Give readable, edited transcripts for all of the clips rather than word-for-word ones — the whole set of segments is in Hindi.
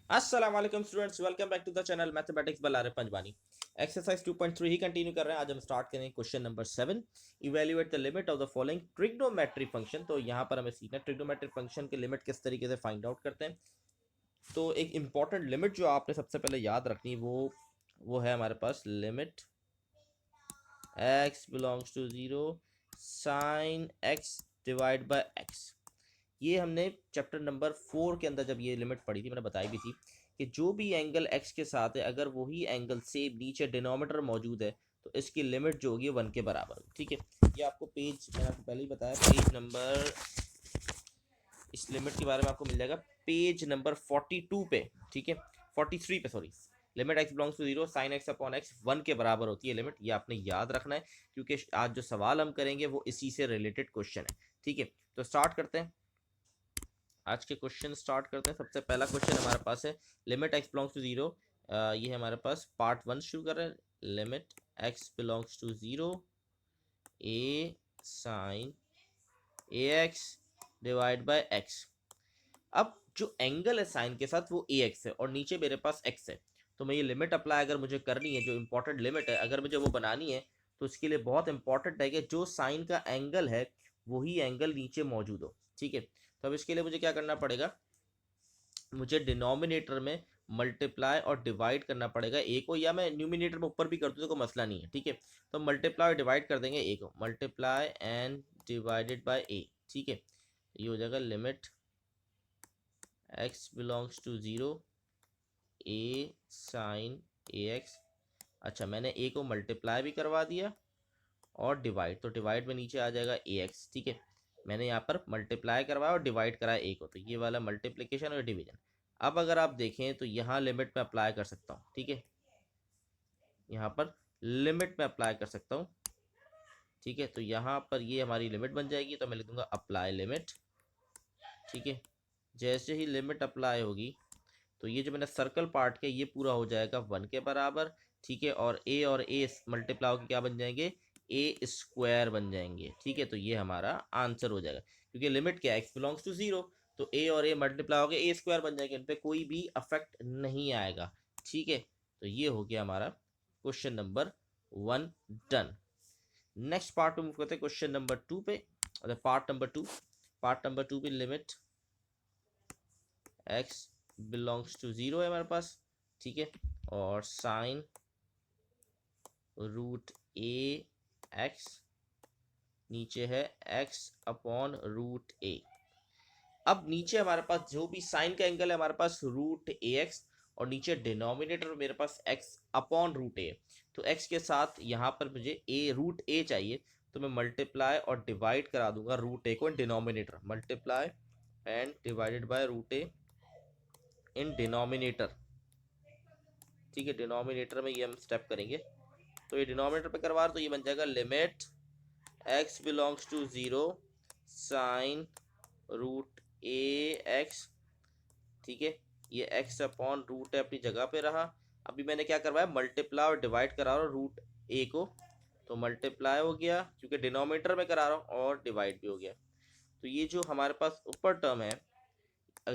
अस्सलाम वालेकुम students, welcome back to the channel mathematics by Arif Panjwani. Exercise 2.3 ही कंटिन्यू कर रहे हैं। आज हम स्टार्ट करेंगे question number 7। Evaluate the limit of the following trigonometric function. तो यहाँ पर हमें सीखना है ट्रिग्नोमेट्रिक फंक्शन की लिमिट किस तरीके से फाइंड आउट करते हैं। तो एक इंपॉर्टेंट लिमिट जो आपने सबसे पहले याद रखनी है वो है हमारे पास limit x belongs to 0 sine x divide by x। ये हमने चैप्टर नंबर 4 के अंदर जब ये लिमिट पढ़ी थी मैंने बताई भी थी कि जो भी एंगल x के साथ है अगर वही एंगल से नीचे डिनोमिनेटर मौजूद है तो इसकी लिमिट जो होगी 1 के बराबर होगी। ठीक है, ये आपको पेज मैंने आपको पहले ही बताया, पेज नंबर, इस लिमिट के बारे में आपको मिल जाएगा पेज नंबर 42 पे। ठीक है, 43 पे sorry. Limit x belongs to 0 sine x upon x 1 के बराबर होती है लिमिट। ये आपने याद रखना है क्योंकि आज जो सवाल हम करेंगे वो इसी से रिलेटेड क्वेश्चन है। ठीक है, तो स्टार्ट करते हैं, आज के क्वेश्चन स्टार्ट करते हैं। सबसे पहला क्वेश्चन हमारे पास है लिमिट x बिलोंग्स टू 0। ये हमारे पास पार्ट 1 शुरू कर रहे हैं। Limit x belongs to 0 a sine ax divide by x। अब जो एंगल है साइन के साथ वो ax है और नीचे मेरे पास x है। तो मैं ये लिमिट अप्लाई अगर मुझे करनी है, जो इंपॉर्टेंट लिमिट है अगर मुझे वो बनानी है तो उसके लिए बहुत इंपॉर्टेंट है कि जो साइन का एंगल है वही एंगल नीचे मौजूद हो। ठीक है, तो अब इसके लिए मुझे क्या करना पड़ेगा, मुझे डिनोमिनेटर में मल्टीप्लाई और डिवाइड करना पड़ेगा ए को, या मैं न्यूमिनेटर में ऊपर भी कर दूँ तो कोई मसला नहीं है। ठीक है, तो मल्टीप्लाई और डिवाइड कर देंगे ए को, multiply and divided by A. ठीक है, ये हो जाएगा limit x belongs to 0 a sine ax। अच्छा, मैंने a को मल्टीप्लाई भी करवा दिया और डिवाइड, तो डिवाइड में नीचे आ जाएगा ax। ठीक है, मैंने यहाँ पर मल्टीप्लाई करवाया और डिवाइड कराया a को, तो ये वाला मल्टीप्लिकेशन और डिवीजन। अब अगर आप देखें तो यहाँ लिमिट में अप्लाई कर सकता हूँ। ठीक है, यहाँ पर लिमिट में अप्लाई कर सकता हूँ। ठीक है, तो यहाँ पर ये हमारी लिमिट बन जाएगी, तो मैं लिख दूंगा अप्लाई लिमिट। ठीक है, जैसे ही लिमिट अप्लाई होगी तो ये जो मैंने सर्कल पार्ट के ये पूरा हो जाएगा 1 के बराबर। ठीक है, और ए मल्टीप्लाई होकर क्या बन जाएंगे, ए स्क्वायर बन जाएंगे। ठीक है, तो ये हमारा आंसर हो जाएगा क्योंकि लिमिट क्या है, x बिलोंग्स टू 0, तो ए और ए मल्टीप्लाई होकर ए स्क्वायर बन जाएंगे, इन पे कोई भी अफेक्ट नहीं आएगा। ठीक है, तो ये हो गया हमारा question number 1 done. Next part में मूव करते हैं क्वेश्चन नंबर 2 पे। पार्ट नंबर 2 पे लिमिट x बिलोंग्स टू 0 है हमारे पास। ठीक है, और साइन रूट ए एक्स, नीचे है x अपॉन रूट ए। अब नीचे हमारे पास जो भी साइन का एंगल है हमारे पास रूट ए एक्स, और नीचे डिनोमिनेटर मेरे पास x अपॉन रूट ए। तो x के साथ यहाँ पर मुझे ए रूट ए चाहिए, तो मैं मल्टीप्लाई और डिवाइड करा दूंगा रूट ए को in denominator, multiply and divided by root A in denominator. ठीक है, डिनोमिनेटर में ये हम स्टेप करेंगे, तो ये डिनोमिनेटर पे करवा, तो ये बन जाएगा limit x belongs to 0 sine root A x. ठीक है, ये x अपॉन रूट है अपनी जगह पे रहा। अभी मैंने क्या करवाया, मल्टीप्लाई और डिवाइड करा रहा हूँ रूट ए को, तो मल्टीप्लाई हो गया क्योंकि डिनोमिनेटर में करा रहा हूँ, और डिवाइड भी हो गया। तो ये जो हमारे पास ऊपर टर्म है,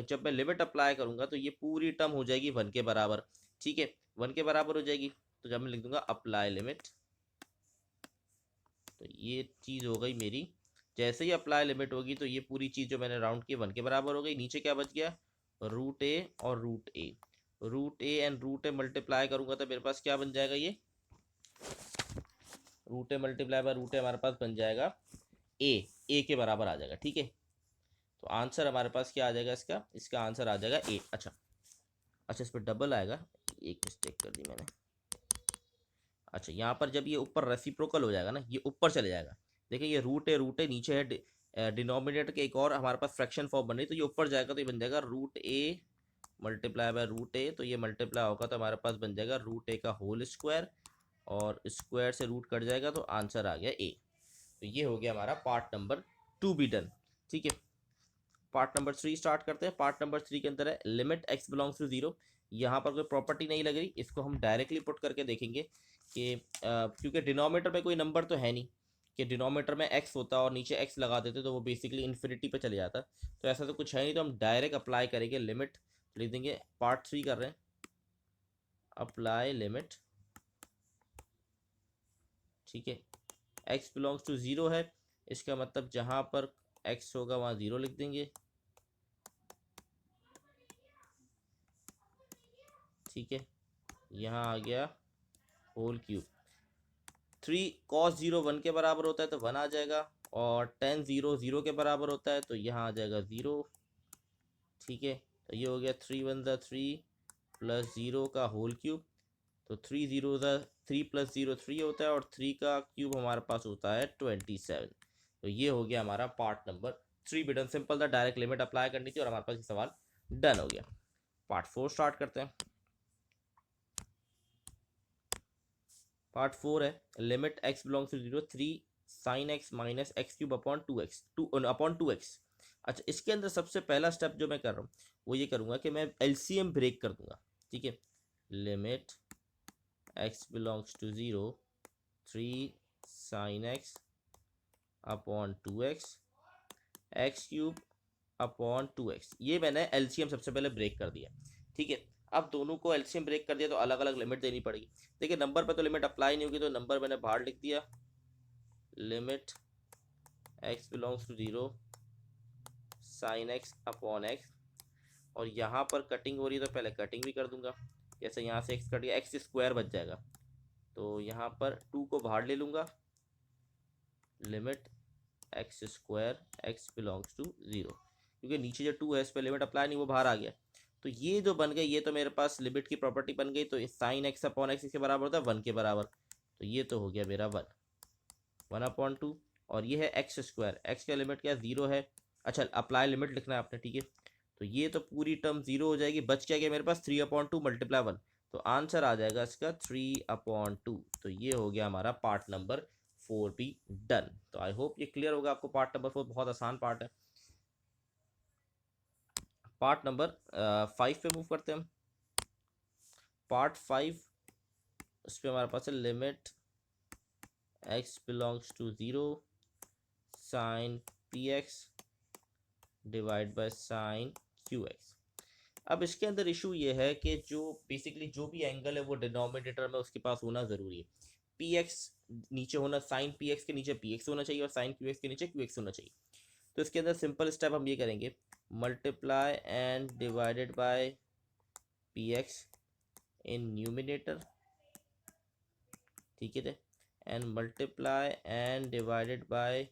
जब मैं लिमिट अप्लाई करूंगा तो ये पूरी टर्म हो जाएगी 1 के बराबर। ठीक है, 1 के बराबर हो जाएगी, तो जब मैं लिख दूंगा अप्लाई लिमिट, तो ये चीज़ हो गई मेरी। जैसे ही अप्लाई लिमिट होगी तो ये पूरी चीज़ जो मैंने राउंड की 1 के बराबर हो गई। नीचे क्या बच गया, रूट ए और root A and root A multiply करूंगा तो मेरे पास क्या बन जाएगा, ये root A multiply by root A हमारे पास बन जाएगा ए के बराबर आ जाएगा। ठीक है, तो आंसर हमारे पास क्या आ जाएगा, इसका आंसर आ जाएगा ए। अच्छा, इस पर डबल आएगा, एक मिस्टेक कर दी मैंने। अच्छा, यहाँ पर जब ये ऊपर रेसिप्रोकल हो जाएगा ना, ये ऊपर चले जाएगा। देखिए ये रूट है नीचे है डिनोमिनेटर के एक और हमारे पास फ्रैक्शन फॉर्म बन रही, तो ये ऊपर जाएगा तो ये बन जाएगा root A multiply by root A. तो ये मल्टीप्लाई होगा तो हमारे पास बन जाएगा रूट ए का होल स्क्वायर, और स्क्वायर से रूट कट जाएगा तो आंसर आ गया ए। तो ये हो गया हमारा पार्ट नंबर 2 भी डन। ठीक है, पार्ट नंबर 3 स्टार्ट करते हैं। पार्ट नंबर 3 के अंदर है लिमिट x बिलोंग्स टू 0। यहाँ पर कोई प्रॉपर्टी नहीं लग रही, इसको हम डायरेक्टली पुट करके देखेंगे कि क्योंकि डिनोमिनेटर में कोई नंबर तो है नहीं कि डिनोमिनेटर में x होता और नीचे x लगा देते तो वो बेसिकली इन्फिनिटी पे चले जाता, तो ऐसा तो कुछ है नहीं, तो हम डायरेक्ट अप्लाई करेंगे लिमिट लिख देंगे पार्ट 3 कर रहे हैं, अप्लाई लिमिट, ठीक है, x बिलोंग्स टू 0 है, इसका मतलब जहां पर x होगा वहां 0 लिख देंगे, ठीक है। यहाँ आ गया होल क्यूब, 3 cos 0 1 के बराबर होता है तो 1 आ जाएगा, और tan 0 0 के बराबर होता है तो यहाँ आ जाएगा 0, ठीक है। तो ये हो गया 3 1 ज़ा 3 प्लस 0 का होल क्यूब, तो 3 0 ज़ा 3 प्लस 0 3 होता है, और 3 का क्यूब हमारे पास होता है 27। तो ये हो गया हमारा पार्ट नंबर 3 भी डन, सिंपल था, डायरेक्ट लिमिट अप्लाई करनी थी और हमारे पास ये सवाल डन हो गया। पार्ट 4 स्टार्ट करते हैं। पार्ट 4 है, limit x belongs to 0 3 sine x minus x cube upon 2x upon 2x। अच्छा, इसके अंदर सबसे पहला स्टेप जो मैं कर रहा हूँ वो ये करूँगा कि मैं एलसीएम ब्रेक कर दूंगा, ठीक है। Limit x belongs to 0 3 sine x upon 2x x cube upon 2x, ये मैंने एलसीएम सबसे पहले ब्रेक कर दिया, ठीक है। अब दोनों को एलसीएम ब्रेक कर दिया तो अलग अलग लिमिट देनी पड़ेगी। देखिए नंबर पर तो लिमिट अप्लाई नहीं होगी, तो नंबर मैंने बाहर लिख दिया, limit x belongs to 0 sine x upon x, और यहाँ पर कटिंग हो रही है तो पहले कटिंग भी कर दूंगा, जैसे यहाँ से x कट गया, एक्स स्क्वायर बच जाएगा, तो यहाँ पर 2 को बाहर ले लूँगा, limit x square x belongs to 0, क्योंकि नीचे जो 2 है इस पर लिमिट अप्लाई नहीं, वो बाहर आ गया। तो ये जो बन गई ये तो मेरे पास लिमिट की प्रॉपर्टी बन गई, तो साइन एक्स अपॉन एक्स इसके बराबर होता है 1 के बराबर, तो ये तो हो गया मेरा 1 अपॉन 2, और ये है एक्स स्क्वायर, एक्स का लिमिट क्या 0 है। अच्छा, अप्लाई लिमिट लिखना है आपने, ठीक है। तो ये तो पूरी टर्म 0 हो जाएगी, बच क्या गया मेरे पास 3 अपॉन 2 मल्टीप्लाई 1, तो आंसर आ जाएगा इसका 3 अपॉन 2। तो ये हो गया हमारा पार्ट नंबर 4 भी डन। तो आई होप ये क्लियर होगा आपको, पार्ट नंबर 4 बहुत आसान पार्ट है। पार्ट नंबर 5 पे मूव करते हैं हम। पार्ट 5, उस पर हमारे पास है limit x belongs to 0 sine P x divide by sine Q x. अब इसके अंदर इशू ये है कि जो बेसिकली जो भी एंगल है वो डिनोमिनेटर में उसके पास होना ज़रूरी है, पी एक्स नीचे होना, साइन पी एक्स के नीचे पी एक्स होना चाहिए और साइन क्यू एक्स के नीचे क्यू एक्स होना चाहिए। तो इसके अंदर सिंपल स्टेप हम ये करेंगे, multiply and divided by P x in numerator, ठीक है, and multiply and divided bye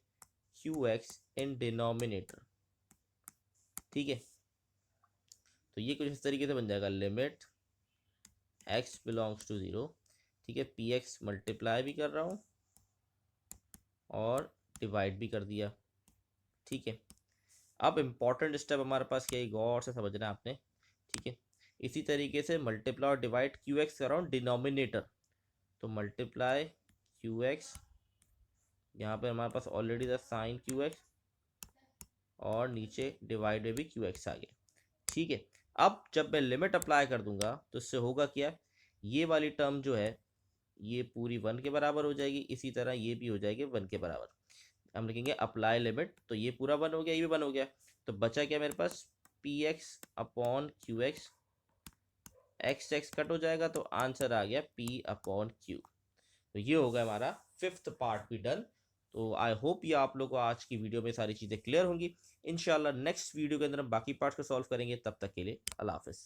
Q x in denominator, ठीक है। तो ये कुछ इस तरीके से बन जाएगा, लिमिट x बिलोंग्स टू 0, ठीक है, पी एक्स मल्टीप्लाई भी कर रहा हूँ और डिवाइड भी कर दिया, ठीक है। अब इम्पॉर्टेंट स्टेप हमारे पास क्या है, गौर से समझना है आपने, ठीक है। इसी तरीके से मल्टीप्लाई और डिवाइड क्यू एक्स कर रहा हूँ डिनोमिनेटर, तो मल्टीप्लाई क्यू एक्स, यहाँ पर हमारे पास ऑलरेडी था साइन क्यू एक्स, और नीचे डिवाइड में भी क्यू एक्स आ गया, ठीक है। अब जब मैं लिमिट अप्लाई कर दूंगा तो इससे होगा क्या, ये वाली टर्म जो है ये पूरी 1 के बराबर हो जाएगी, इसी तरह ये भी हो जाएगी 1 के बराबर। हम लिखेंगे अप्लाई लिमिट, तो ये पूरा 1 हो गया, ये भी 1 हो गया, तो बचा क्या मेरे पास P X upon Q X, X X cut हो जाएगा, तो आंसर आ गया पी अपॉन क्यू। तो ये होगा हमारा 5th पार्ट भी डन। तो आई होप ये आप लोगों को आज की वीडियो में सारी चीज़ें क्लियर होंगी। इंशाल्लाह नेक्स्ट वीडियो के अंदर हम बाकी पार्ट्स को सॉल्व करेंगे, तब तक के लिए अल्लाह हाफिज़।